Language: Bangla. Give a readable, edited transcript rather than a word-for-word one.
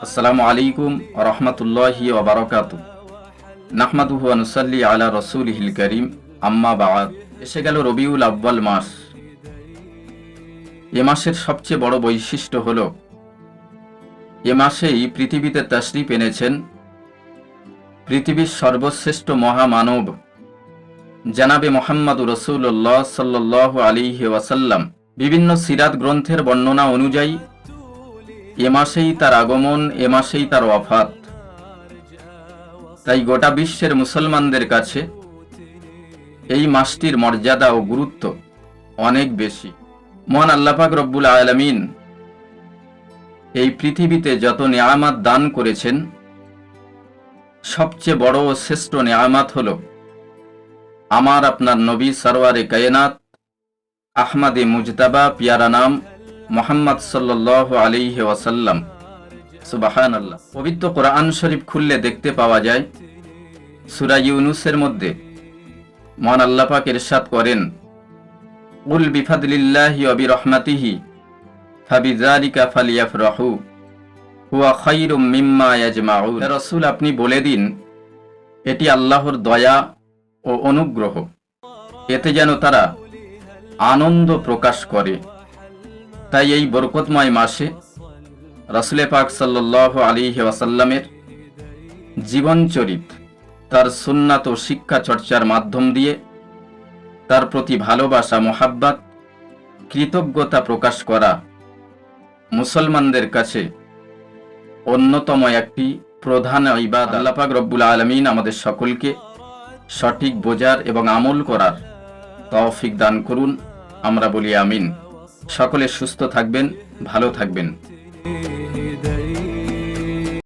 আসসালামু আলাইকুম ওয়া রাহমাতুল্লাহি ওয়া বারাকাতুহু। নাহমাদুহু ওয়া নুসাল্লি আলা রাসূলিহিল কারীম, আম্মা বা'দ। এসে গেল রবিউল আউয়াল মাস। এ মাসের সবচেয়ে বড় বৈশিষ্ট্য হলো এ মাসেই পৃথিবীতে তাশরিফ এনেছেন পৃথিবীর সর্বশ্রেষ্ঠ মহামানব জনাবে মুহাম্মদুর রাসূলুল্লাহ সাল্লাল্লাহু আলাইহি ওয়াসাল্লাম। বিভিন্ন সিরাত গ্রন্থের বর্ণনা অনুযায়ী এ মাসেই তার আগমন, এ মাসেই তার ওয়াফাত। তাই গোটা বিশ্বের মুসলমানদের কাছে এই মাসটির মর্যাদা ও গুরুত্ব অনেক বেশি। মহান আল্লাহ পাক রব্বুল আলামিন এই পৃথিবীতে যত নেয়ামাত দান করেছেন, সবচেয়ে বড় ও শ্রেষ্ঠ নেয়ামাত হল আমার আপনার নবী সরওয়ারে কায়নাত আহমদে মুজতাবা পিয়ারা নাম মুহাম্মদ সাল্লাল্লাহু আলাইহি ওয়াসাল্লাম। সুবহানাল্লাহ। পবিত্র কোরআন শরীফ খুললে দেখতে পাওয়া যায় সূরা ইউনূসের মধ্যে মহান আল্লাহ পাক ইরশাদ করেন, কুল বিফাদলিল্লাহি ওয়া বিরহমাতিহি ফাবিযালিকা ফালিয়াফরাহু হুয়া খায়রুম মিম্মা ইয়াজমাউন। হে রাসূল, আপনি বলে দিন, এটি আল্লাহর দয়া ও অনুগ্রহ, এতে যেন তারা আনন্দ প্রকাশ করে। তাই এই বরকতময় মাসে রাসূল পাক সাল্লাল্লাহু আলাইহি ওয়াসাল্লামের জীবনচরিত, তার সুন্নাত ও শিক্ষা চর্চার মাধ্যম দিয়ে তার প্রতি ভালোবাসা, মোহাব্বত, কৃতজ্ঞতা প্রকাশ করা মুসলমানদের কাছে অন্যতম একটি প্রধান ইবাদত। আল্লাহ পাক রব্বুল আলামিন আমাদের সকলকে সঠিক বোঝার এবং আমল করার তৌফিক দান করুন। আমরা বলি আমিন। সকলে সুস্থ থাকবেন, ভালো থাকবেন।